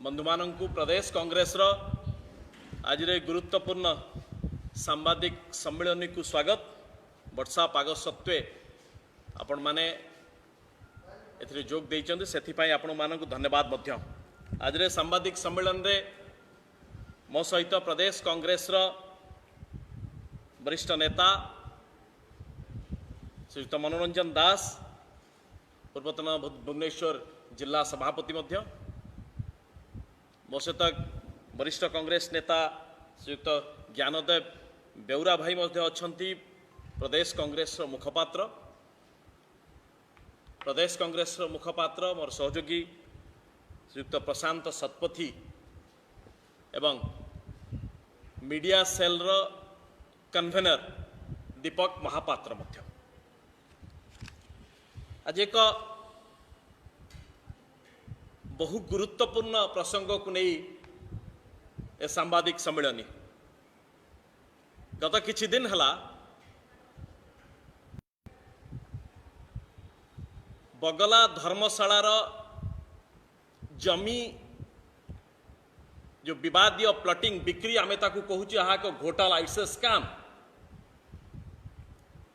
बंधु मानू प्रदेश कांग्रेस आज गुरुत्वपूर्ण सांबादिक सम्मेलन को स्वागत। वर्षा पाग सत्वे आपण माने एथिरे जोग देइचंदे सेथिपाई आपण मानकु धन्यवाद मध्य। आज रे सांबादिक सम्मेलन रे मो सहित प्रदेश कांग्रेस वरिष्ठ नेता श्रीयुक्त मनोरंजन दास, पूर्वतन भुवनेश्वर जिला सभापति मध्य, मो सहित वरिष्ठ कांग्रेस नेता श्रीयुक्त ज्ञानदेव बेउरा भाई मध्य अछंती, प्रदेश कांग्रेस मुखपात्र मोर सहयोगी श्रीयुक्त प्रशांत सतपथी एवं मीडिया सेल कन्वेनर दीपक महापात्र मध्य। आज एक बहु गुरुत्वपूर्ण प्रसंग को नहीं ए सांबादिक सम्मेलन गत किछि दिन हला बगला धर्मशालार जमी जो विवादीय प्लॉटिंग बिक्री आमे ताकू कहूँ यहाँ एक घोटाला, इट्स ए स्कैम।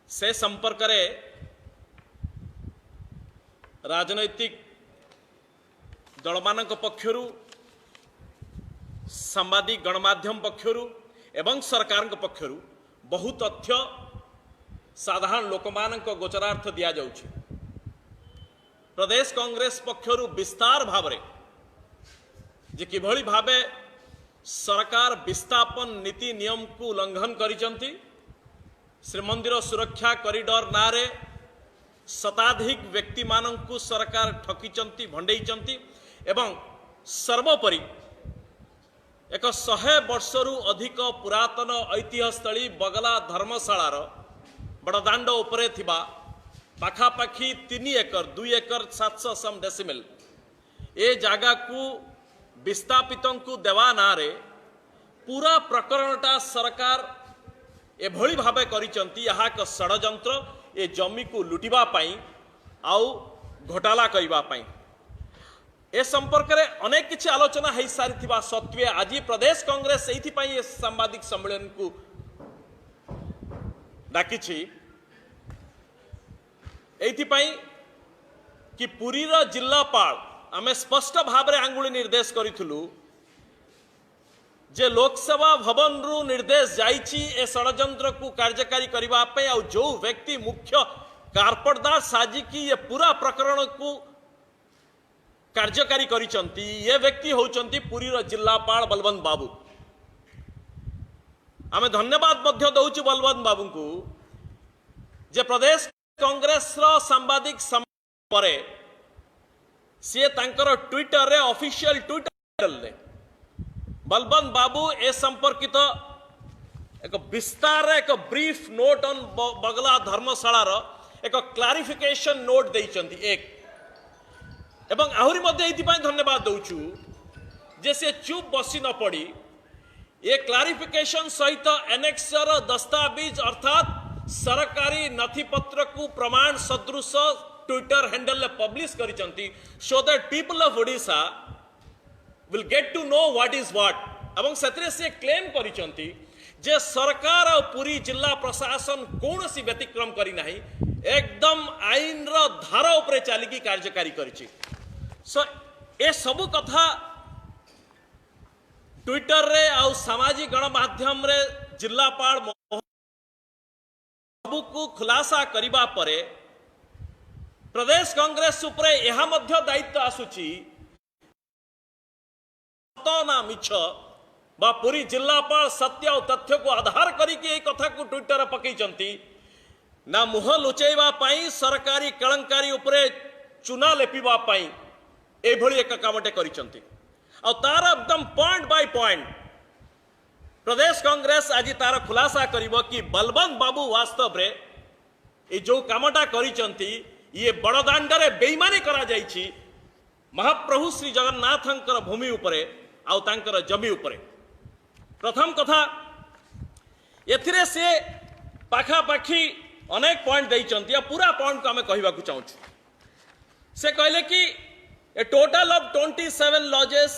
से संपर्क रे राजनैतिक दलमानक पक्षरु, सांबादिक गणमाध्यम पक्षरु एवं सरकार पक्षरु बहु तथ्य साधारण लोकमानक गोचरार्थ दिया जाउछि। प्रदेश कांग्रेस पक्षरु विस्तार भावरे जे किभଳି भावे सरकार विस्थापन नीति नियम को उल्लंघन करिसंती, श्रीमंदिर सुरक्षा कॉरिडोर नारे शताधिक व्यक्ति मानंकु सरकार ठकिचंती, भंडेइचंती एवं सर्वोपरि एक 100 वर्षरु अधिक पुरातन ऐतिह्यस्थली बगला धर्मशालार बड़दाण्ड उपरे थिबा पाखापाखि 3 एकर 2 एकर 700 सम डेसिमल ए जागा को विस्थापितों को देवा नारे पूरा प्रकरणटा सरकार एभली भावे करिचंती। यहाँ एक षड्यंत्र ए जमी को लुटिबा पाई आउ घोटाला करिबा पाई। ए संपर्क रे अनेक किछि आलोचना है सारी सत्वे आज प्रदेश कांग्रेस एइथिपाई ए सांबादिक सम्मेलन को डाकिछि। एइथिपाई कि पुरीर जिल्लापाल आमे स्पष्ट भाव में आंगुली निर्देश करिथुलु जे लोकसभा भवन रु निर्देश जाइछि ए षड्यंत्र को कार्यकारी करिबा पे आ जो व्यक्ति मुख्य कारपटदार साजिकी ये पूरा प्रकरण को कार्यकारी करिसंती ये व्यक्ति होचंती पुरीर जिल्लापाल बलवंत बाबू। आमे धन्यवाद मध्य दउछि बलवंत बाबू को जे प्रदेश कांग्रेस सांबादिक परे सी तांकर ट्विटर रे ऑफिशियल ट्विटर रे बलवंत बाबू ए संपर्कित एक विस्तार एक ब्रीफ नोट ऑन बगला धर्मशालार एक क्लारिफिकेशन नोट देइचंती एक एवं आहुरी मध्य एइथिपाई धन्यवाद दउछु जे से चुप बसी न पड़ी ए क्लारिफिकेशन सहित एनेक्सर दस्तावेज अर्थात सरकारी नथिपत्र को प्रमाण सदृश ट्विटर हैंडल ले पब्लिश करिसंती so that people of Odisha will get to know what is what. एवं सेतरे से क्लेम करिसंती जे सरकार और पूरी जिला प्रशासन कौन सी व्यतिक्रम करी नहीं, एकदम आईन रो धारा उपरे चालिकी कार्यकारी करिछि। सो ए सबु कथा ट्विटर रे आ सामाजिक गणमाध्यम रे जिल्लापाल सबु को खुलासा करिबा परे प्रदेश कांग्रेस उपरे यह मध्य दायित्व आसुची ना मिछ बा पूरी जिल्लापाल सत्य और तथ्य को आधार करिके कथा को ट्विटर पकईचंती ना मुह लुचेवा पाई सरकारी कलंकारी उपरे चुना लेपिबा पाई एभली एक कामटे करिसंती। और तार एकदम पॉइंट बाय पॉइंट प्रदेश कांग्रेस आज तार खुलासा करिवो कि बलवंत बाबू वास्तव रे ए जो कामटा करिसंती ये बड़दाण्डरे बेईमानी करा जाइछि महाप्रभु श्री जगन्नाथंकर भूमि उपरे आउ तांकर जमी उपरे। प्रथम कथा एथिरे से पाखापाखि अनेक पॉइंट देइचंती पूरा पॉइंट को आमे कहबाकू चाहूछु। से कहले कि a total of 27 lodges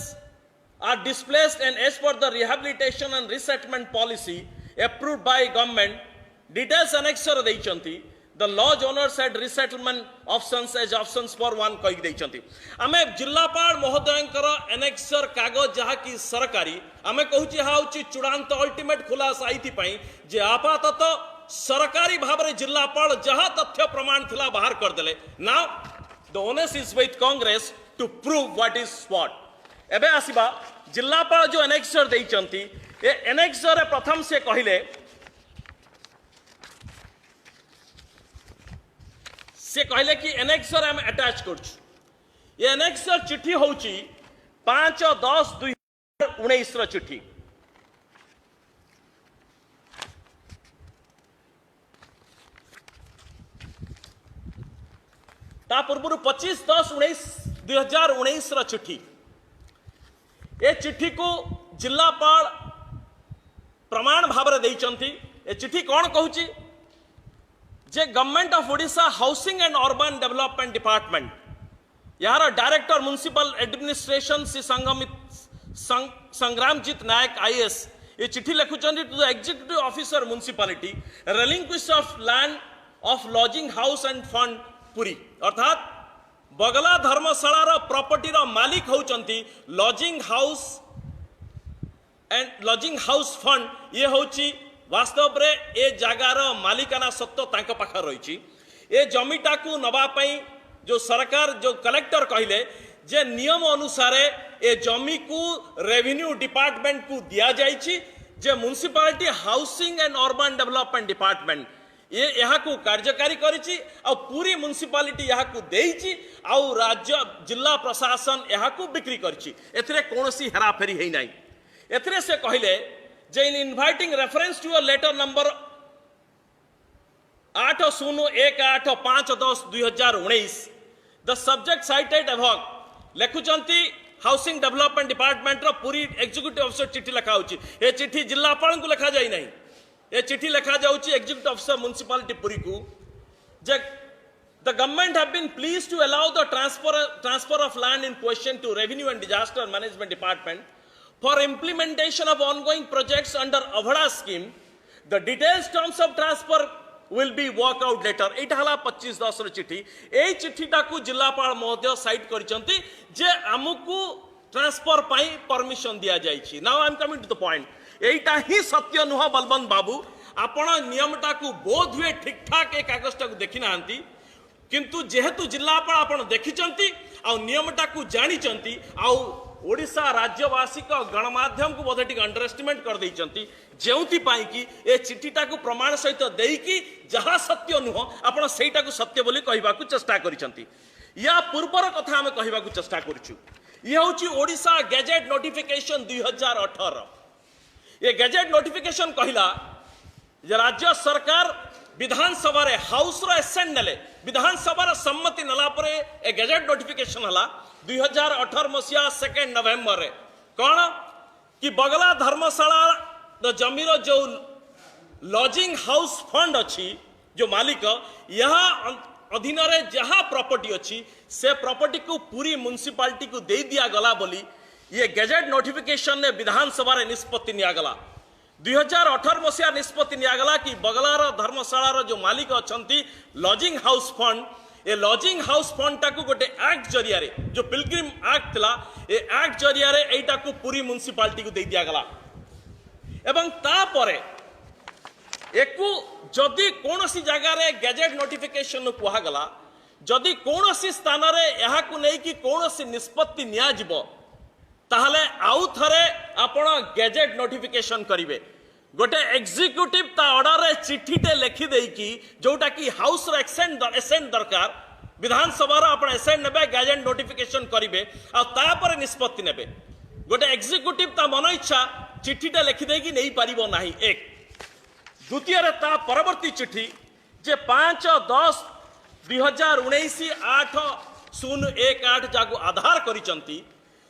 are displaced, and as per the rehabilitation and resettlement policy approved by government, details annexure देइचंती, the lodge owners had resettlement options as options for one कहि देइचंती। आमे जिल्लापाल महोदयंकर annexure कागज जहा कि सरकारी आमे कहूची हाउची चूड़ांत अल्टीमेट खुलासा आइथि पई जे आपातत सरकारी भाबरे जिल्लापाल जहा तथ्य प्रमाण थिला बाहर कर देले। Now the onus is with Congress to prove what is what। एबे आसीबा जिल्लापाल जो एनेक्सर देइचंती, ए एनेक्सर प्रथम से कहिले कि एनेक्सर हम अटैच करछु। ये एनेक्सर चिट्ठी होची 5/10/2019 रो चिट्ठी। ता पूर्व 25/10/2019 रो चिट्ठी। ए चिट्ठी को जिल्लापाल प्रमाण भाव देइचंती। ए चिट्ठी कौन कहूची जे government of Odisha housing and urban development department यार director municipal administration Shri Sangramjit Nayak IAS ये चिट्ठी लिखुचंती to the executive officer municipality relinquish of land of lodging house and fund Puri. अर्थात बगला धर्मशाला प्रॉपर्टी मालिक होचंती लॉजिंग हाउस फंड। ये होची वास्तव रे ए जगार मालिकाना सत्व तांको पाखर रही। ए जमीटा को नबा पई जो सरकार जो कलेक्टर कहले जे नियम अनुसार ए जमी को रेवेन्यू डिपार्टमेंट को दिया जाइछि, जे municipality housing and urban development department ये यहाँ को कार्यकारी करिछि आ पूरी म्युनिसिपालिटी यहाँ को देइछि आ राज्य जिला प्रशासन यहाँ को बिक्री करिछि। एथरे कोनोसी हेराफेरी हेइ नाही। एथरे से कहले जे in inviting reference to a letter number 8018/5/10/2019 the subject cited above लेखुचंती हाउसिंग डेवलपमेंट डिपार्टमेंट रो पूरी एग्जीक्यूटिव ऑफिसर चिट्ठी लिखा होछि। ए चिट्ठी जिल्लापाल को लिखा जाई नाही। ये चिट्ठी लिखा जाउची एग्जीक्यूटिव ऑफिसर म्युनिसिपालिटी पुरी को जे the government have been pleased to allow the transfer of land in question to revenue and disaster management department for implementation of ongoing projects under Avada scheme. The details terms of transfer will be worked out later। एटा हला 25/10 रो चिट्ठी। ए चिट्ठीटा को जिल्लापाल महोदय cite करिसंती जे हमकु transfer पाई permission दिया जाइछि। Now I am coming to the point. एटा ही सत्य नुह बलवंत बाबू, आपण नियमटा को बोध हुए ठीक ठाक ए कागजटा को देखि नांती, किंतु जेहेतु जिल्लापाल आपण देखिचंती आ नियमटा को जानिचंती आ ओडिशा राज्यवासी को गणमाध्यम को बोधे टिक अंडरएस्टिमेट कर देइचंती, जेउथि पाई कि ए चिट्ठीटा को प्रमाण सहित देइकी जहा सत्य नुह आपण सेइटा को सत्य बोली कहबा को चेष्टा करिसंती। या पूर्वर कथा हम कहबा को चेष्टा करछु। ये होची ओडिशा गैजेट नोटिफिकेशन 2018। ये गैजेट नोटिफिकेशन कहिला जे राज्य सरकार विधानसभा रे हाउस रो एसेंट नेले, विधानसभा रो सम्मति नला परे ए गैजेट नोटिफिकेशन हला 2018 मसिया 2 नवेम्बर रे। कौन कि बगला धर्मशाला जमीर जो लॉजिंग हाउस फंड अच्छी जो मालिक यहाँ अधीन रे जहाँ प्रॉपर्टी अच्छी से प्रॉपर्टी को पूरी म्युनिसिपालिटी को दे दिया गला बोली ये गैजेट नोटिफिकेशन ने विधानसभा रे निष्पत्ति नियागला। 2018 मसिया निष्पत्ति नियागला कि बगलार धर्मशाला जो मालिक अच्छी लॉजिंग हाउस फंड ए लॉजिंग हाउस फंड टाकू गोटे एक्ट जरिया रे जो पिलग्रिम एक्ट थिला ए एक्ट जरिया रे एटा को पूरी म्युनिसिपालिटी को दे दिया गला। एवं तापरे एकु जदि कोनोसी जगह रे गैजेट नोटिफिकेशन कुहा गला, जदि कोनोसी स्थान रे यहा को नै कि कोनोसी निष्पत्ति निया जिवो ताहले आउ थरे आपण गैजेट नोटिफिकेशन करिवे। गोटे एग्जीक्यूटिव ता ऑर्डर रे चिट्ठीटे लिखि देई कि जोटा कि हाउस रो एसेंट दरकार विधानसभा रो आपण एसेंट नेबे गैजेट नोटिफिकेशन करिवे आ तापर निष्पत्ति नेबे। गोटे एग्जीक्यूटिव ता मन इच्छा चिट्ठीटा लिखि देई कि नै परिबो नाही। एक द्वितीय रे ता परवर्ती चिट्ठी जे 5/10/2019 8/018 जागु आधार करिसंती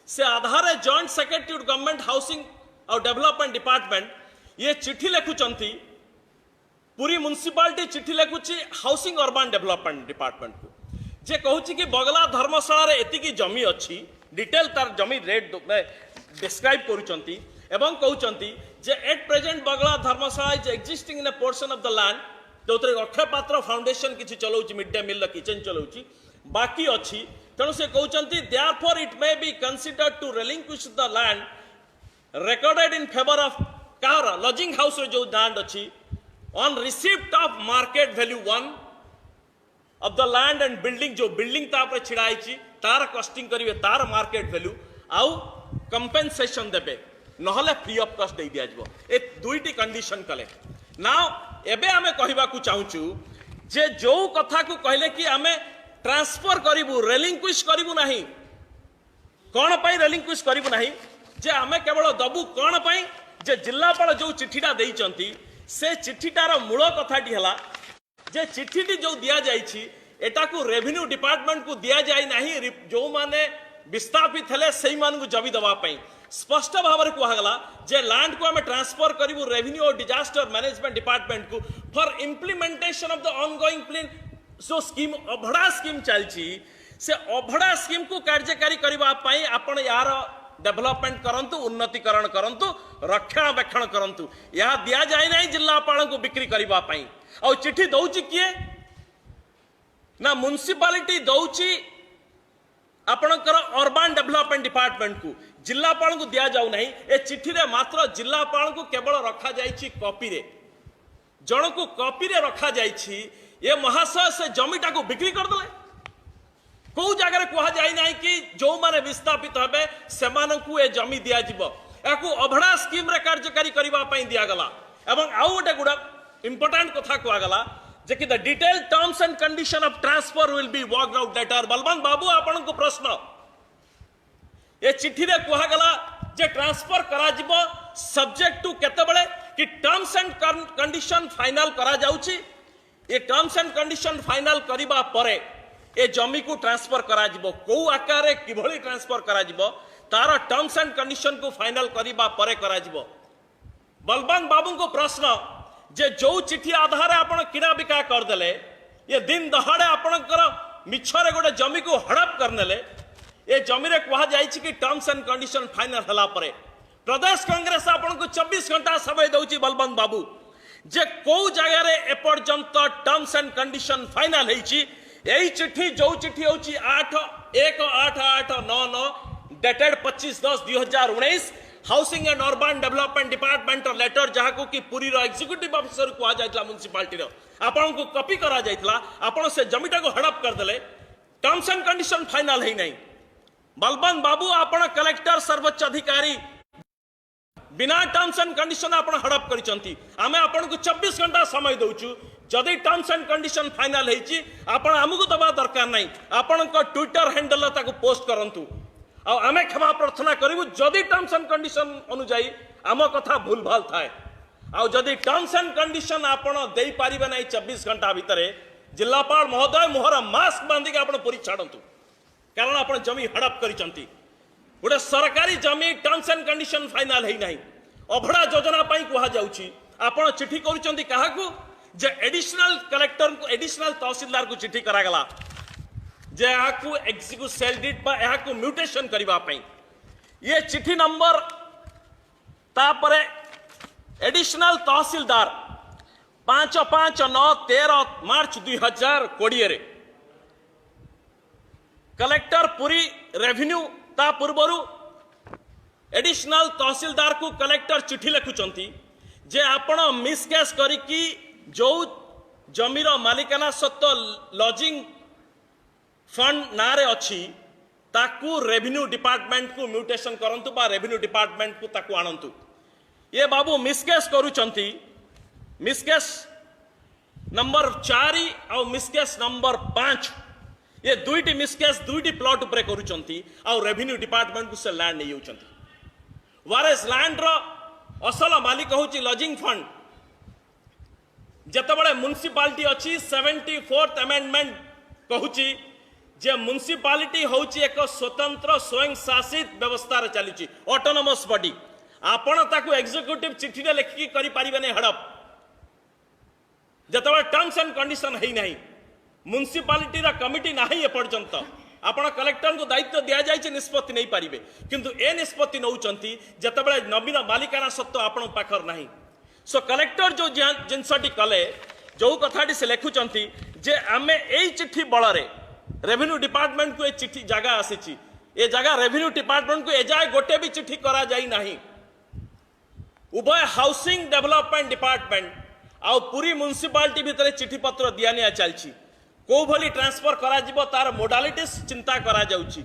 से आधार जॉइंट सेक्रेटरी गवर्नमेंट हाउसिंग और डेवलपमेंट डिपार्टमेंट ये चिट्ठी लिखुचंती पूरी म्युनिसिपालिटी चिट्ठी लिखुची हाउसिंग अर्बन डेवलपमेंट डिपार्टमेंट को जे कहूची कि बगला धर्मशाला रे एतिकी जमी अच्छी डिटेल तार जमी रेट डिस्क्राइब करूचंती एवं कहउचंती जे at present Bagala Dharmashala is existing in a portion of the land जो अक्षय पात्र फाउंडेशन किसी चलाउची मिड डे मील किचन चलाउची बाकी अच्छी तेणु से कहउचंती therefore it may be considered to relinquish the land recorded in favor of car lodging house जो लैंड अच्छी on receipt of market value 1 of the land and building जो building तापर छिड़ाई तार कस्टिंग करिवे तार मार्केट वैल्यू आउ compensation देबे नहले फ्री ऑफ कॉस्ट दे दिया जबो ए दुईटी कंडीशन कले नाउ एबे हमें कहबा को चाहूचू जे जो कथा को कहले कि हमें ट्रांसफर करिवु रेलिंक्विश करिवु नहीं कोन पई रेलिंक्विश करिवु नहीं जे आमे केवल दबु कौन पाई जे जिलापाल जो चिठीटा देइचंती से चिठीटार मूल कथाटी हला जे चिठीटी जो दिया जाइछि एटा को रेवेन्यू डिपार्टमेंट को दिया जाय नाही जो माने विस्थापित हेले सेही मान को जबी दबा पाई स्पष्ट भाव में कहला जे लैंड को हमें ट्रांसफर करिवु रेवेन्यू और डिजास्टर मैनेजमेंट डिपार्टमेंट को for implementation of the ongoing plan so scheme अभड़ा स्कीम चलछि से अभड़ा स्कीम को कार्यकारी करबा पाई आपण यार डेवलपमेंट करंतु उन्नतीकरण करंतु रक्षणाबेक्षण करंतु यह दिया जाए नहीं जिलापाल को बिक्री करबा पाई और चिट्ठी दउची किए ना म्युनिसिपालिटी दउची आपणकर अर्बन डेवलपमेंट डिपार्टमेंट को जिलापाल को दिया जाऊ नहीं ए चिट्ठी रे मात्र जिलापाल को केवल रखा जाइछि कॉपी रे जण को कॉपी रे रखा जाइछि ये महाशय से जमीटा को बिक्री कर देले कौ जगह कह जाए ना कि जो माने विस्थापित हेबे सेमानकु ए जमी दिया जिवो याकू अभड़ा स्कीम रे कार्यकारी करबा पई दिया गला एवं आउ गोटे गुडा इंपोर्टेंट कथा कहा गला जे कि the detail terms and condition of transfer will be worked out later Balwant babu आपन को प्रश्न ए चिट्ठी रे कहा गला जे ट्रांसफर करा जिवो सब्जेक्ट टू केते बळे कि टर्म्स एंड कंडीशन फाइनल करा जाउची ए टर्म्स एंड कंडीशन फाइनल करबा परे ए जमी को ट्रांसफर करा जिवो को आकार किभली ट्रांसफर करा जिवो तार टर्म्स एंड कंडीशन को फाइनल करिबा परे करा जिवो बलवंत बाबू को प्रश्न जे जो चिट्ठी आधार आपण किना बिका कर देले ये दिन दहाड़े आपणकर मिछरे गोटे जमी को हड़प करनेले ए जमी रे कहा जाइछि कि टर्म्स एंड कंडीशन फाइनल हला परे प्रदेश कांग्रेस आपण को 24 घंटा समय दउछि बलवंत बाबू जे को जगह रे ए पर्यंत टर्म्स एंड कंडीशन फाइनल हेछि यही चिट्ठी जो चिट्ठी होची 8/1/8899 dated 25/10/2019 housing and urban development department letter जहाँ को कि पुरी रो एग्जीक्यूटिव ऑफिसर को आ जाइतला म्युनिसिपालिटी रो आपण को कॉपी करा जाइतला आपण से जमीटा को हड़प कर देले टर्म्स एंड कंडीशन फाइनल है नहीं बलवंत बाबू आपण कलेक्टर सर्वोच्च अधिकारी बिना टर्म्स एंड कंडीशन आपण हड़प करिसंती आमे आपण को 24 घंटा समय दउचु जदि टर्म्स एंड कंडीशन फाइनल हेची आपण हमकु दबा दरकार नहीं आपण को ट्विटर हैंडल ताको पोस्ट करंतु आ आमे क्षमा प्रार्थना करिवु जदि टर्म्स एंड कंडीशन अनुसाई आम कथा भूल भाल थाए आ जदि टर्म्स एंड कंडीशन आपण देई पारिबे नहीं 24 घंटा भितरे जिलापाल महोदय मोहर मास्क बांधी के आपण पुरी छाडंतु कारण आपण जमी हड़प करिसंती गोटे सरकारी जमी टर्म्स एंड कंडीशन फाइनल है नहीं अभड़ा योजना पाई कहा जाउची आपण चिट्ठी करूचंती काहाकू जे एडिशनल कलेक्टर को एडिशनल तहसीलदार को चिट्ठी करा गला जे याकू एग्जीक्यूटिव सेल डिट बा याकू म्यूटेशन करबा पई ये चिट्ठी नंबर तापरे एडिशनल तहसीलदार 5/5/9/13 मार्च 2020 रे कलेक्टर पुरी रेवेन्यू ता पूर्वरु एडिशनल तहसीलदार को कलेक्टर चिट्ठी लिखुचंती जे आपण मिसकेस करिकी जो जमीर मालिकाना सत्व लॉजिंग फंड नारे अच्छी ताकू रेवेन्यू डिपार्टमेंट को म्यूटेशन करंतु बा रेवेन्यू डिपार्टमेंट को ताकू आनंतु ये बाबू मिसकेस करूचंती मिसकेस नंबर 4 और मिसकेस नंबर 5 ये दुईटी मिसकेस दुईटी प्लॉट उपरे करूचंती और रेवेन्यू डिपार्टमेंट को से लैंड नहीं होचंती वारेस लैंड रो असल मालिक होची लॉजिंग फंड जतबळे म्युनिसिपालिटी अच्छी 74th अमेंडमेंट कहूची जे म्युनिसिपालिटी होची एक स्वतंत्र स्वयं शासित व्यवस्था रे चलीची ऑटोनोमस बॉडी आपण ताकू एग्जीक्यूटिव चिट्ठी रे लिखि करि परिबे नै हड़प जतबळे टर्म्स एंड कंडीशन है नहीं म्युनिसिपालिटी रा कमिटी नाही ए पर्यंत आपण कलेक्टर को दायित्व दिया जाय निष्पत्ति नहीं पारिबे किंतु ए निष्पत्ति नौचंती जतबेले नवीन मालिकाना सत्व आपण पाखर नाही सो कलेक्टर जो जिनसटी कले जो कथाटी से लिखुचंती जे आमे एई चिट्ठी बଳରେ रेवेन्यू डिपार्टमेंट को ए चिट्ठी जगह आसीची ए जगह रेवेन्यू डिपार्टमेंट को एजाय गोटे भी चिट्ठी करा जाई नाही उभय हाउसिंग डेवलपमेंट डिपार्टमेंट आउ पूरी म्युनिसिपालिटी भितर चिट्ठी पत्र दिया निया चलची को भली ट्रांसफर करा जिवो तार मोडालिटीज चिंता करा जाउची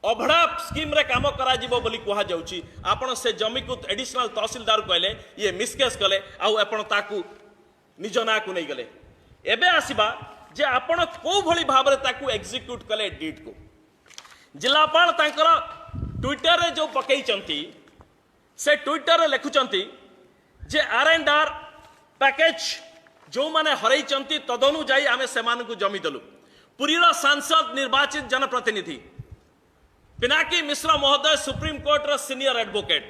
अभड़ा स्कीम रे काम करा जिवो बोली कहा जाउची आपण से जमी को एडिशनल तहसीलदार कहले ये मिसकेस कले आउ आपण ताकू निज ना को नहीं गले एबे आसीबा जे आपण को भली भाव रे ताकू एग्जीक्यूट कले डीड को जिलापाल तांकर ट्विटर रे जो पकई चंती से ट्विटर रे लिखुचंती जे आर&आर पैकेज जो माने हरई चंती तदनु जाई आमे सेमान को जमी दलु पुरी रो सांसद निर्वाचित जनप्रतिनिधि पिनाकी मिश्र महोदय सुप्रीम कोर्ट रो सीनियर एडवोकेट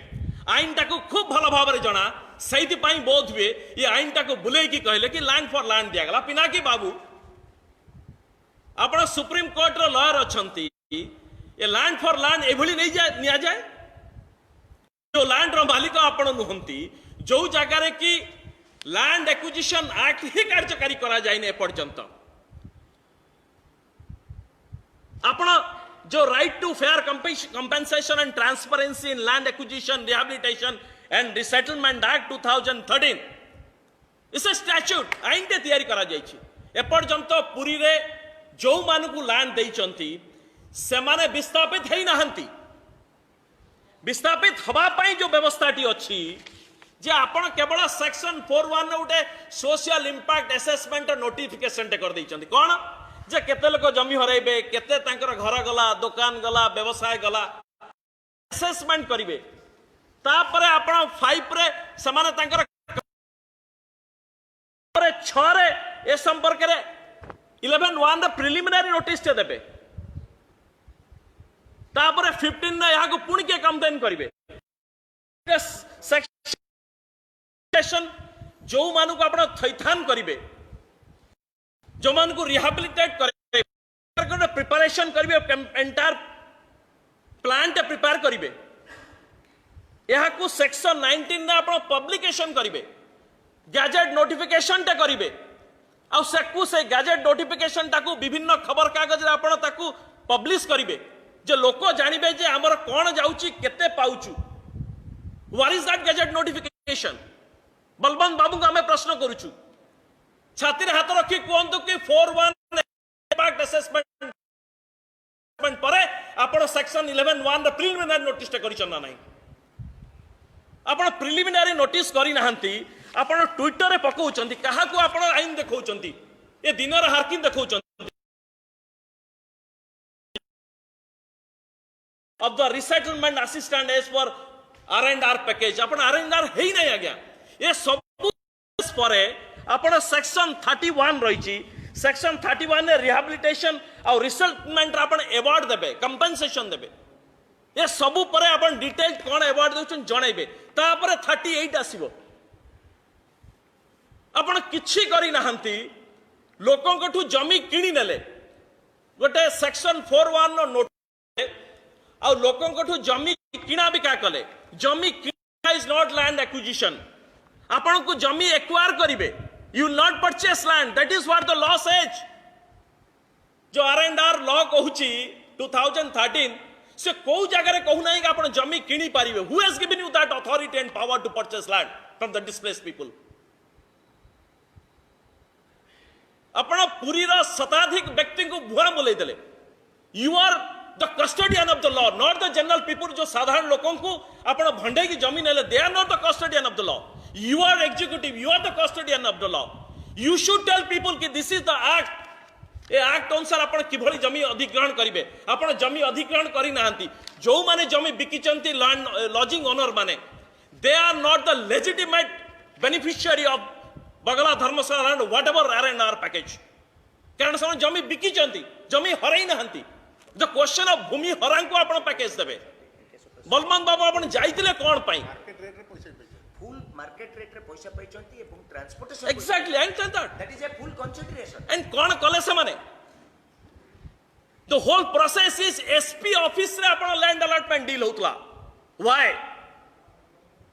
आईन टाको खूब भल भाव रे जना सैति पई बोध हुए ये आईन टाको बुले की कहले कि लैंड फॉर लैंड दिया गला पिनाकी बाबू आपण सुप्रीम कोर्ट रो लॉयर अछंती ये लैंड फॉर लैंड एभली नहीं जाय निया जाय जो लैंड रो मालिक आपण नुहंती जो जगह रे कि लैंड एक्विजिशन एक्ट ही कार्यकारी करा जाय ने पर्यंत आपण जो right to fair compensation and transparency in land acquisition rehabilitation and resettlement act 2013 इस स्टैट्यूट आईन ते तैयारी करा जाय छी ए पर्यंत पुरी रे जो मान को लैंड देई चंती से माने विस्थापित है नहंती विस्थापित हवा पाई जो व्यवस्थाटी अच्छी जे आपण केवल सेक्शन 41 ने उठे सोशल इंपैक्ट असेसमेंट नोटिफिकेशन टे कर दै चंती कोन जे केते लोक जमी हरैबे केते तांकर घर गला दुकान गला व्यवसाय गला असेसमेंट करिवे तापरे आपण 5 रे समान तांकर पर 6 रे ए संपर्क रे 11(1) रे प्रिलिमिनरी नोटिस ते देबे तापरे 15 ने यहाँ को पुणी के कंप्लेन करिवे सेक्शन जो मानु को आपण थैथान करिवे जो मान को रिहैबिलिटेट करिवे प्रिपरेशन करिवे एंटायर प्लान ते प्रिपेयर करिवे यहाँ को सेक्शन 19 ने आपण पब्लिकेशन करिवे गैजेट नोटिफिकेशन टे करिवे आ से गैजेट नोटिफिकेशन टाकू विभिन्न खबर कागज रे आपण ताकू पब्लिश करिवे जे लोक जानिबे जे हमर कोन जाउची केते पाउचू what is that gazette notification Balwant babu को हमें प्रश्न करूचू छाती रे हाथ रखी कोंतु कि 41 इम्पैक्ट असेसमेंट परे आपण सेक्शन 11(1) रे प्रिलिमिनरी नोटिस टे करिसन ना नाही आपण प्रिलिमिनरी नोटिस करी नाहंती आपण ट्विटर रे पकाउचंती काहा को आपण आईन देखौचंती ए दिन रे हारकिन देखौचंती of the resettlement assistance as for R&R package upon R&R है ही नहीं आ गया ये सब परे अपन सेक्शन 31 रही छी सेक्शन 31 ने रिहैबिलिटेशन और रिसेटलमेंट अपन अवार्ड देबे कंपेंसेशन देबे ये सब परे अपन डिटेल्ड कोन अवार्ड देउछन जणैबे ता परे 38 आसीबो अपन किछि करी नाहंती लोकन कोठू जमी किणी नेले गोटे सेक्शन 41 नो नोट और लोकों को जमी किना बिका कले जमी किना इज नॉट लैंड एक्विजिशन आपण को जमी एक्वायर करिवे you will not purchase land that is what the law says जो R&R लॉ कहूची 2013 से को जगह रे कहू नहीं कि आपण जमी किनी पारिवे who has given you that authority and power to purchase land from the displaced people आपण पुरी रा शताधिक व्यक्ति को भुआ बोलै देले you are the custodian of the law not the general people जो साधारण लोगों को अपना भंडे की जमीन है they are not the custodian of the law you are executive you are the custodian of the law you should tell people कि this is the act A act अनुसार आपण किभली जमी अधिग्रहण करिवे आपण जमी अधिग्रहण करि नाहंती जो माने जमी बिकिचंती लैंड लॉजिंग ओनर माने they are not the legitimate beneficiary of बगला धर्मशाला एंड व्हाटएवर R&R पैकेज कारण से जमी बिकिचंती जमी हरई नाहंती द क्वेश्चन ऑफ भूमि हरां को आपण पैकेज देबे बलवंत बाबू आपण जाइतिले कोन पई फुल मार्केट रेट रे पैसा पैचंती एवं transportation exactly I understand that is a full consideration and कोन कले से माने the whole process is SP office रे आपण लैंड अलॉटमेंट डील होतला व्हाई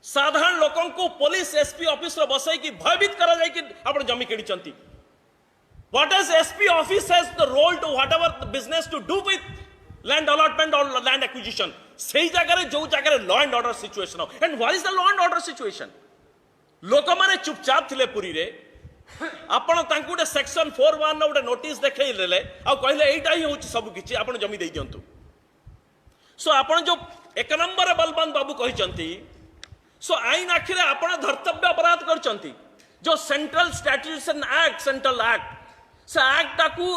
साधारण लोकों को पुलिस एसपी ऑफिस रे बसई की भयभीत करा जाय कि आपण जमी केडी चंती what does SP office has the role to whatever the business to do with land allotment और लैंड एक्विजिशन सही जगह जो जगह लॉ एंड ऑर्डर सिचुएशन हो and what is the law and order situation लोक माने चुपचाप थिले पुरी रे आपण तांकु गोटे सेक्शन 41 नो गोटे नोटिस देखै लेले आ कहले एटा ही होची सब किछि आपण जमी देई दियंतु सो आपण जो एक नंबर बलबंत बाबू कहिचंती सो आईन आखिरे आपण धर्तव्य अपराध करचंती जो सेंट्रल स्टैट्यूशन एक्ट सेंट्रल एक्ट से एक्ट टाकू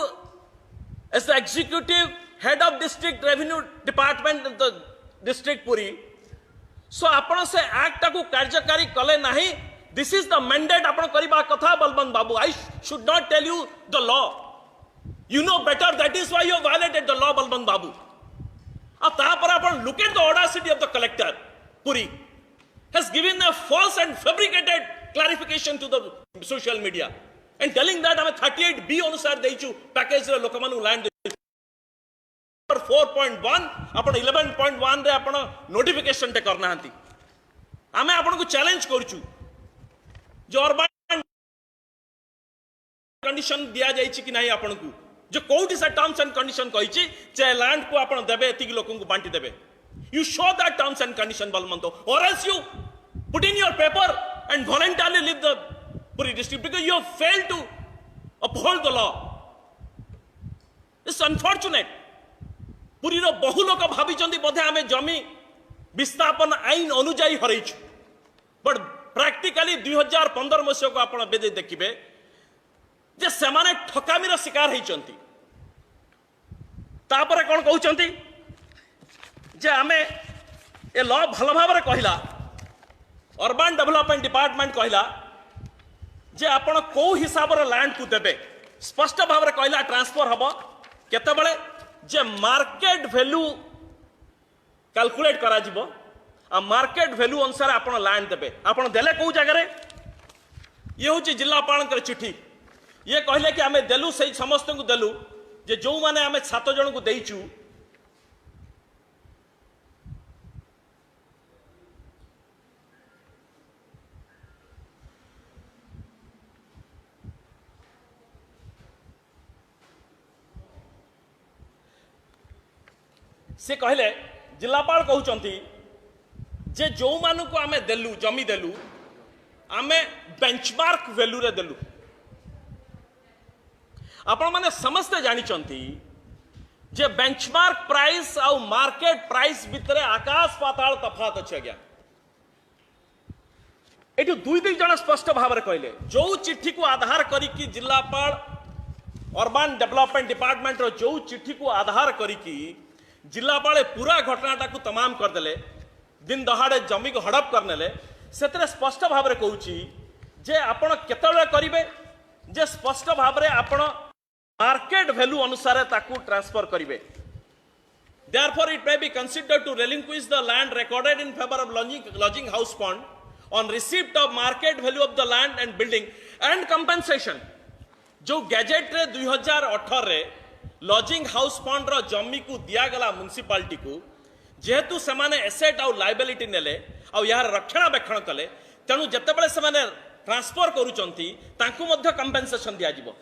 as the executive head of district revenue department the district Puri so आपण से एक्ट टाकू कार्यकारी कले नाही दिस इज द मैंडेट आपण करबा कथा Balwant babu I should not tell you the law you know better that is why you violated the law Balwant babu आ तापर आपण look at the audacity of the collector Puri has given a false and fabricated clarification to the social media and telling that ame 38B अनुसार देइछु package रे लोक मानु land 4.1 आपण 11.1 रे आपण नोटिफिकेशन टे करना हंती आमे आपण को चैलेंज करछु जो अर्बन कंडीशन दिया जाइछि कि नाही आपण को जो कोउटी से टर्म्स एंड कंडीशन कहिछि जे लैंड को आपण देबे एति लोकन को बांटी देबे you show that terms and condition balmanto or else you put in your paper and voluntarily leave the Puri district because you have failed to uphold the law. It's unfortunate. Puri ro बहु लोक भाबी चंदी बोधे आमे जमी विस्थापन आईन अनुजाई हरैछु but practically 2015 मसिया को आपण बेदे देखिबे जे सेमाने ठकामी रो शिकार हेइ चंती तापरे कोन कहउ चंती जे आमे ए लॉ भल भाव कहला अर्बन डेवलपमेंट डिपार्टमेंट कहला जे आपण को हिसाब रे लैंड को देबे स्पष्ट भाव कहला ट्रांसफर हबो केते बेले जे मार्केट वैल्यू कैलकुलेट करा जिवो आ मार्केट वैल्यू अनुसार आपण लैंड देबे आपण देले को जगह रे ये होची जिल्लापाल कर चिट्ठी ये कहले कि आमे देलु सही समस्त को देलु जे जो माने आमे 7 जन को देइचु से कहले जिलापाल कहउचंती जे जो मानु को आमे देलु जमी देलु आमे बेंचमार्क वैल्यू रे देलु आपण माने समस्त जानि चंती जे बेंचमार्क प्राइस आ मार्केट प्राइस भितरे आकाश पाताल तफात अछि गया एटु दुई जन स्पष्ट भाव रे कहले जो चिट्ठी को आधार करी कि जिलापाल अर्बन डेवलपमेंट डिपार्टमेंट रो जो चिट्ठी को आधार करी कि जिलापाल पूरा घटनाटा को तमाम करदेले दिन दहाड़े जमी को हड़प करनेले से स्पष्ट भाव में कहूँ जे आपण केतले करिवे जे स्पष्ट भाव में आपण मार्केट वैल्यू अनुसार ताकू ट्रांसफर करिवे therefore it may be considered to relinquish the land recorded in favor of lodging house fund on receipt of market value of the land and building and compensation जो gadget रे 2018 रे lodging house fund रो जमी को दिया गला municipality को जेहेतु सेमाने asset आउ लायबिलिटी नेले आउ यार रक्षणाबेक्षण कले तेणु जते बेले सेमाने ट्रांसफर करूचंती तांकु मध्य कंपेंसेशन दिया जिवो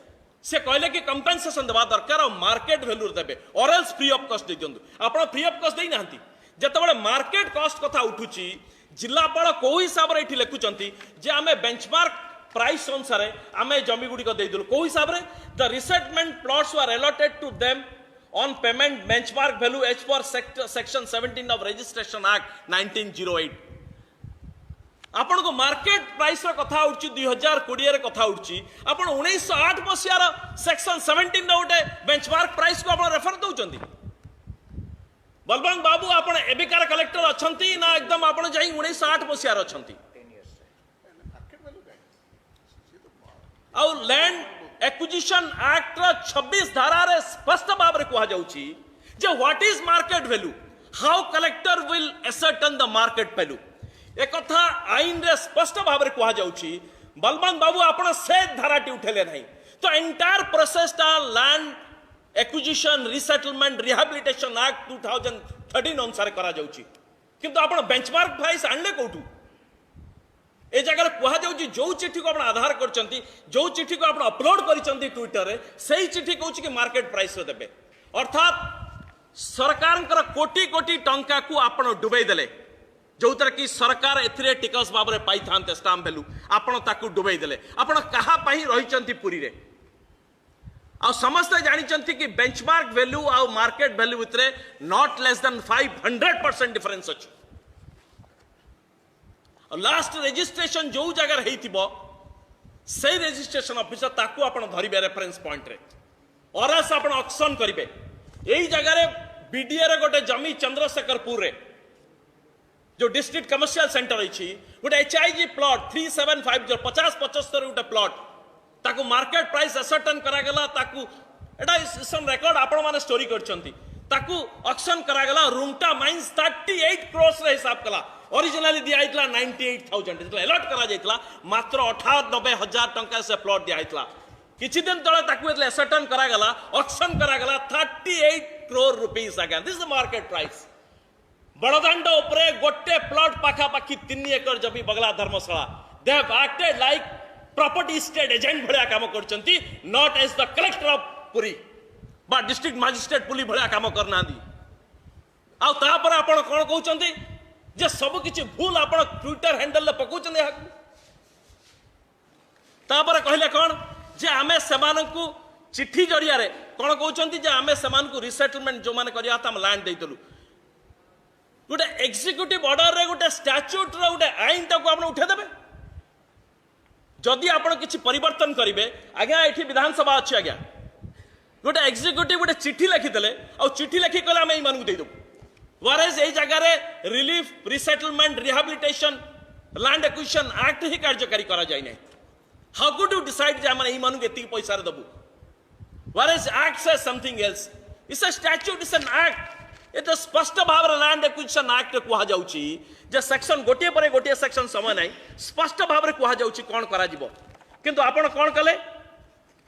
से कहले कि कंपेंसेशन देवा दरकार और मार्केट वैल्यू देबे और एल्स फ्री ऑफ कॉस्ट दे दियंतु आपण फ्री ऑफ कॉस्ट देई नाहंती जते बेले मार्केट कॉस्ट कथा उठुची जिल्लापाल को हिसाब रे एठी लेखुचंती जे आमे बेंचमार्क प्राइस अनुसार आमे जमी गुडी को देइदलु को हिसाब रे the resettlement plots were allotted to them on payment benchmark value as per section 17 of registration act 1908 आपण को मार्केट प्राइस रो कथा उठी 2020 रे कथा उठी आपण 1908 मसिया रो सेक्शन 17 रो उठे बेंचमार्क प्राइस को आपण रेफर दउचंती बलबंत बाबू आपण एबिकार कलेक्टर अछंती ना एकदम आपण जाई 1908 मसिया रो अछंती आउ लैंड एक्विजिशन एक्ट 26 धारा रे स्पष्ट भाव रे कहा जाउची जे what is market value how collector will ascertain the market value एक कथा आईन रे स्पष्ट भाव रे कहा जाउची बलबंत बाबू आपण से धाराटी उठेले नहीं तो एंटायर प्रोसेस टा land acquisition resettlement rehabilitation act 2013 अनुसार करा जाउची किंतु आपण बेंचमार्क प्राइस आणले कोठू ए जगह कह जाउची जो चिट्ठी को आपण आधार करचंती जो चिट्ठी को आपण अपलोड करचंती ट्विटर रे सही चिट्ठी कहूची कि मार्केट प्राइस रे देबे अर्थात सरकार कोटी कोटी टंका को आपण डुबई देले जो तरह की सरकार एथिरे टिकस बाबरे पाई थांते स्टाम्प वैल्यू आपण ताकू डुबई देले आपण कहा पाई रहिचंती पुरी रे आ समस्त जानिचंती कि बेंचमार्क वैल्यू आ मार्केट वैल्यू भितरे नॉट लेस देन 500% डिफरेंस अछि लास्ट रजिस्ट्रेशन जो जगह रहिथिबो से रजिस्ट्रेशन ऑफिसर ताकू आपण धरिबे रेफरेंस पॉइंट रे और आपण ऑक्शन करिवे एही जगह रे बीडीए रे गोटे जमी चंद्रशेखरपुर रे जो डिस्ट्रिक्ट कमर्शियल सेंटर अछि गोटे एचआईजी प्लॉट 3750 50-75 गोटे प्लॉट ताकू मार्केट प्राइस असर्टन करा गला ताकू एटा सम रिकॉर्ड आपण माने स्टोरी करछंती ताकू ऑक्शन करा गला रुंगटा माइंस 38 क्रोर्स रे हिसाब कला ओरिजिनली दिया आइतला 98000 इतला अलॉट करा जाइतला मात्र 98,000 टंका से प्लॉट दिया आइतला किछि दिन तळे ताकू एतले असर्टन करा गला ऑक्शन करा गला 38 crore rupees again this is the market price Badadanda उपरे गोटे प्लॉट पाखा पाखी 3 एकड़ जमी Bagala Dharmashala they have acted like property estate agent भलिया काम करचंती not as the collector of Puri बा डिस्ट्रिक्ट मजिस्ट्रेट पुलिस भलिया काम करना दी आ ता पर आपण कोन कहउचंती जे सब किछि भूल आपण ट्विटर हैंडल ले पकउचंती हा ता पर कहले कोन जे आमे सेमानकु चिट्ठी जरिया रे कोन कहउचंती जे आमे सेमानकु रिसेटलमेंट जो माने करिया त हम लैंड देइतलु गोटे एग्जीक्यूटिव ऑर्डर रे गोटे स्टैट्यूट रे गोटे आईन टाको आपण उठे देबे जदि आपण किछि परिवर्तन करिवे आज्ञा एठी विधानसभा अछि आज्ञा गोटे एग्जीक्यूटिव गोटे चिट्ठी लिखि देले आ चिट्ठी लिखि कले हम एई मानकु देइ दो वारेज एई जगह रे relief resettlement rehabilitation land acquisition act ही कार्यकारी करा जाय नै हाउ कुड यू डिसाइड जे हम एई मानकु एति पैसा रे दबु वारेज एक्ट से something else it's a statute it's an act एत स्पष्ट भाव लैंड एक्विजिशन एक्ट कह जाउची जे सेक्शन गोटे पर गोटे सेक्शन समय नहीं स्पष्ट भाव कह जाउची कोन करा जिवो किंतु आपण कोन कले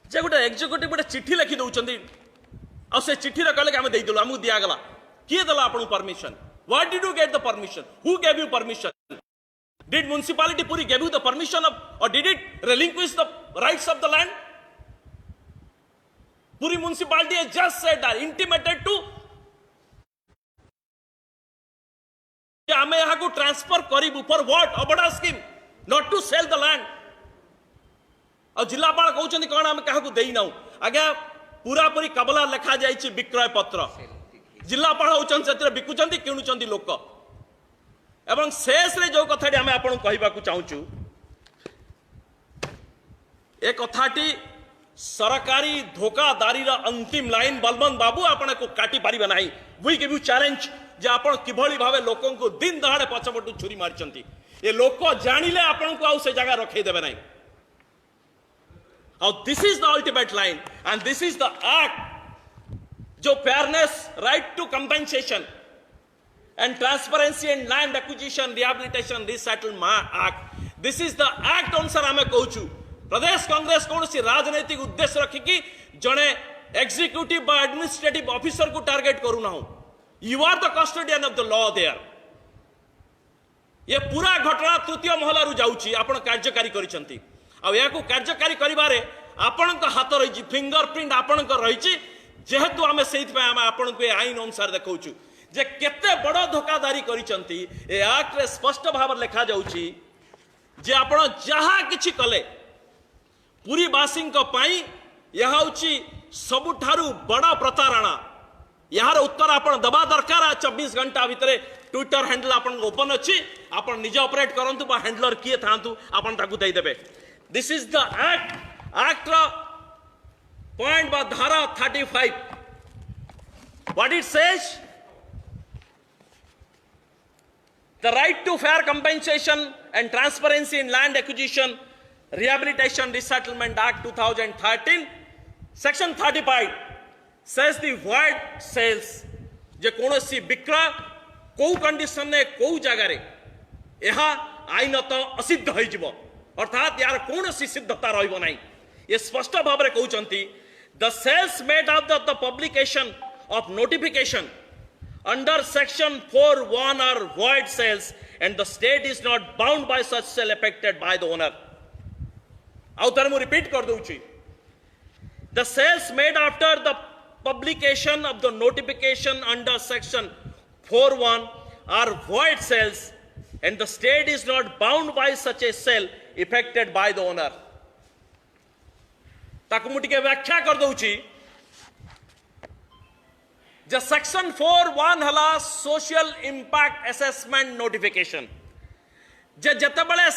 जे गोटे एग्जीक्यूटिव गोटे चिट्ठी लिखि दउचंदी आ से चिट्ठी रे कहले कि हम देइ देलु हमहु दिया गला किए दला आपण permission what did you get the permission who gave you permission did municipality Puri gave you the permission of और did it relinquish the rights of the land Puri municipality has just said that intimated to आमे यहाँ को transfer करिबु for what ABADHA scheme not to sell the land और जिलापाल कहउचंदी कोन हम काहा को देई नाउ आगे पूरा पूरी कबला लिखा जाइछि विक्रय पत्र जिलापाल होचन सेतिर बिकुचंदी किणुचंदी लोक एवं शेष रे जो कथाटी हम आपन कहबा को चाहूछु ए कथाटी सरकारी धोखादारी रा अंतिम लाइन बलवंत बाबू आपण को काटी पारिबे नाही वी गिव यू चैलेंज जे आपण किभली भावे लोकों को दिन दहाड़े पछपटू छुरी मारिचंती ये लोक जानिले आपण को आउ से जगह रखै देबे नाही और this is the ultimate line and this is the act जो fairness right to compensation and transparency and land acquisition rehabilitation resettlement act this is the act अनुसार हमें कहूछु प्रदेश कांग्रेस कौन सी राजनीतिक उद्देश्य रखिकी जड़े एग्जीक्यूटिव बा एडमिनिस्ट्रेटिव ऑफिसर को टारगेट करूना हूं you are the custodian of the law there ये पूरा घटना तृतीय महलारू जाउची आपण कार्यकारी करिसंती आ या को कार्यकारी करिबारे आपण को हाथ रही फिंगरप्रिंट आपण को रही जेहेतु आमे सेहि पे आमे आपण को आईन अनुसार देखौछु जे केते बड़ धोखादारी करिसंती ए एक्ट रे स्पष्ट भाव लिखा जाउची जे आपण जहा किछि कले पुरी बासिंग को पाई यह होची सबुठारू बड़ा प्रतारणा यार उत्तर आपण दबा दरकार 24 घंटा भितरे ट्विटर हैंडल आपण ओपन अछि आपण निजे ऑपरेट करंतु बा हैंडलर किए थांतु आपण ताकू दे देबे this is the act point बा धारा 35 what it says the right to fair compensation and transparency in land acquisition Rehabilitation Resettlement Act 2013 Section 35 says the void sales जे कौन सी विक्रय को कंडीशन ने को जगह रे यह आईनत असिद्ध हो अर्थात यार कौन सी सिद्धता रहिबो नहीं ये स्पष्ट भाव में कहउचंती The sales made after the publication of notification under section 4(1) are void sales and the state is not bound by such sale affected by the owner. Aau tar mu repeat kar douchi. The sales made after the publication of the notification under section 4(1) are void sales and the state is not bound by such a sale effected by the owner. ताकु मु टिके व्याख्या कर दउची जे section 4(1) हला social impact assessment notification जे जते बळे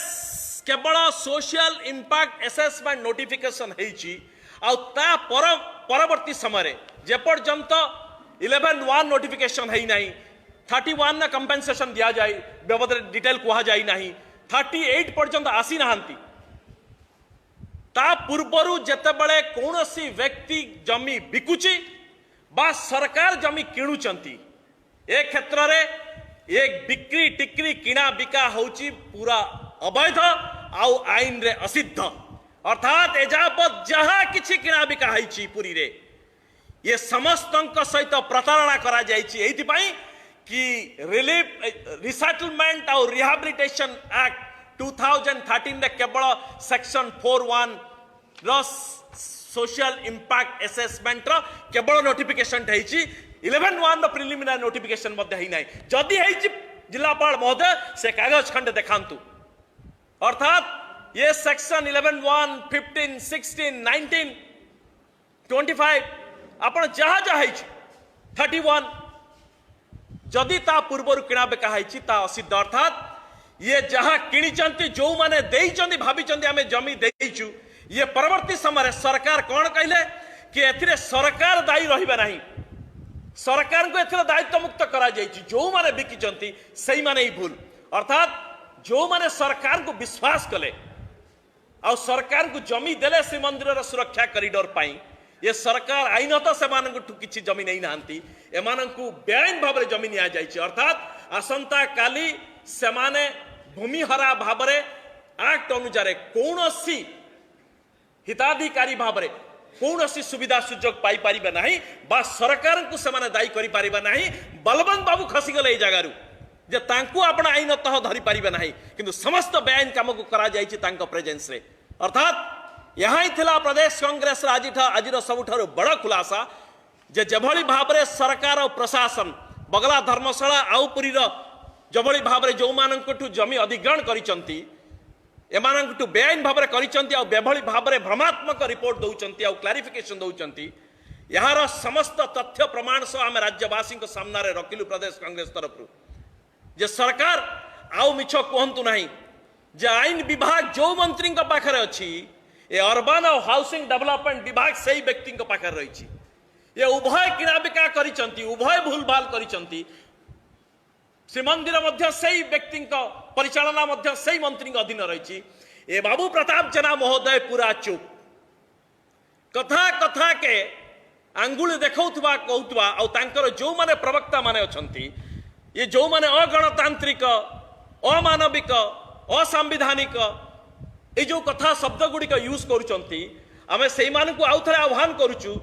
केवल social impact assessment notification हेची आ ता परवर्ती समय जे पर्यंत 11(1) नोटिफिकेशन हेई नाही 31 ना कंपेंसेशन दिया जाए बाबद डिटेल कहा जाए नहीं 38 पर्यंत आसी नहांती ता पूर्वरु जेतेबेले कौनसी व्यक्ति जमी बिकुची बा सरकार जमी किणुचंती ए क्षेत्र रे एक बिक्री टिक्री किणा बिका होची पूरा अवैध आउ आईन रे असिद्ध अर्थात एजाबत जहा किछि किणा बिका होईची पुरी रे ये समस्तंक सहित प्रतारणा करा जाईची एथि पई कि रिलीफ रिसेटलमेंट और रिहैबिलिटेशन एक्ट 2013 रे केवल सेक्शन 4(1) रो सोशल इंपैक्ट असेसमेंट रो केवल नोटिफिकेशन हेची 11(1) रो प्रिलिमिनरी नोटिफिकेशन मध्ये हेई नाही जदी हेची जिलापाल महोदय से कागज खंड देखांतु अर्थात ये सेक्शन 11(1) 15 16 19 25 आपण जहा जहा हेची 31 जदि ता पूर्वर किणा बेका हेची ता असिद्ध अर्थात ये जहा किणिचंती जो माने देइचंती भाबिचंती आमे जमी देइचु ये परवर्ती समय सरकार कौन कहले कि एथिरे सरकार दायी रहिबा नाही सरकार को एथिरे दायित्व मुक्त करा जाइछि जो माने बिकिचंती सही माने ही भूल अर्थात जो माने सरकार को विश्वास कले आ सरकार को जमी देले श्री मंदिर सुरक्षा कॉरिडोर पाई ये सरकार आईनत से किसी जमी नहीं नांती एमानंकु बेआईन भाव जमी निया जाइछि अर्थात आसंता काली सेमाने भूमिहरा भाव एक्ट अनुसार कौनसी हिताधिकारी भाव कौनसी सुविधा सुजोग पाई पारिबे नाही बा सरकार को सेमाने दायी करि पारिबे नाही बलवंत बाबू खसीगले ए जगारू जे तांकु आपण आईनतः धरि पारिबे नाही किंतु समस्त बेआईन काम को करा जाइछि तांको प्रेजेंस रे अर्थात यहाँ ही थिला प्रदेश कांग्रेस आज सबुठारु बड़ खुलासा जे जेभली भाव सरकार और प्रशासन बगला धर्मशाला आउपुरी जेभली भाव जो मानकठु जमी अधिग्रहण करिसंती एमानकठु बेआईन भाव करिसंती आ बेभली भाव भ्रमात्मक रिपोर्ट दउचंती आ क्लारिफिकेशन दउचंती यार समस्त तथ्य प्रमाण सह आम राज्यवासी सामना रे रखिलु प्रदेश कांग्रेस तरफ जे सरकार आउ मिछ कहंतु नाही जे आईन विभाग जो मंत्री पाखरे अछि ए अर्बन और हाउसिंग डेवलपमेंट विभाग से ही व्यक्ति पाखे रही ये उभय किणा बिका करिसंती उभय भूल भाल करिसंती श्रीमंदिर मध्य से ही व्यक्ति परिचालना मध्य से ही मंत्री अधीन रही ए बाबू प्रताप जेना महोदय पूरा चुप कथा कथा के आंगुल देखौथबा कहउथबा आ तांकर जो माने प्रवक्ता माने अछंती ये जो माने अगणतांत्रिक अमानविक असंवैधानिक ये जो कथा शब्द गुड़िक यूज करुचंती आमे सेई मानकु आउ थरे आह्वान करूचु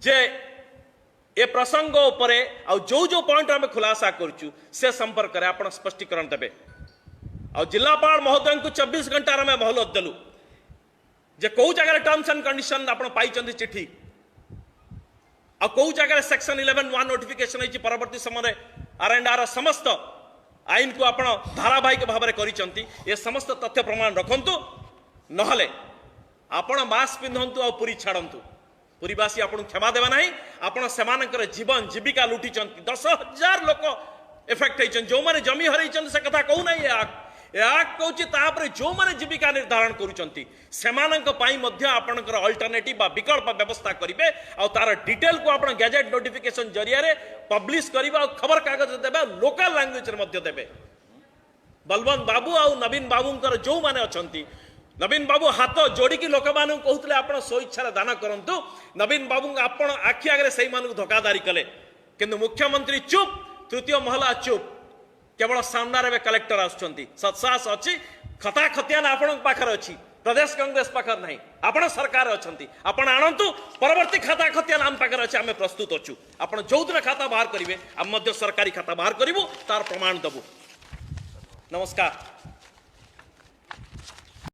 जे ए प्रसंग उपरे आ जो जो पॉइंट आमे खुलासा करूचु से संपर्क रे आपण स्पष्टीकरण देबे आ जिलापाल महोदय को 24 घंटा रे मोहलत देलु जे कोउ जगह टर्म्स एंड कंडीशन आपण पाइचंती चिट्ठी आ कोउ जगह सेक्शन 11(1) नोटिफिकेशन होई परवर्ती समय आर समस्त आईन को आपण धारावाहिक भाव में करिसंती ये समस्त तथ्य प्रमाण रखंतु नहले आपण मास्क पिंधंतु और पुरी छाड़ंतु पुरीवासी आपण क्षमा देवा नहीं आपण सेमानकर जीवन जीविका लुटिचंती 10,000 लोक एफेक्ट होइचन जो माने जमी हरैचन से कथा कहू नहीं याक कहूची तापर जो माने जीविका निर्धारण करूचंती सेमानक पाई मध्य आपनकर अल्टरनेटिव बा विकल्प व्यवस्था करिवे आ तार डिटेल को आपण गैजेट नोटिफिकेशन जरिया रे पब्लिश करिवा खबर कागज देबे लोकल लैंग्वेज रे मध्य देबे बलवंत बाबू आ नवीन बाबूंकर जो माने अछंती नवीन बाबू हाथ जोड़िकी लोक मान कहते आप स्वेच्छा दान करूँ नवीन बाबू आप आखि आगे से धोखादारी कले किंतु मुख्यमंत्री चुप तृतीय महला चुप केवल सामने कलेक्टर आसुच्च सत्साहस अच्छी खता खतियान आपण पाखर अच्छी प्रदेश कांग्रेस पाखर नहीं आपण सरकार अच्छी आपण आणतु परवर्ती खाता खतियान आम पाखे अच्छे आम प्रस्तुत अच्छु आपण जो दिन खाता बाहर करेंगे आम सरकारी खाता बाहर करूँ तार प्रमाण देवु नमस्कार।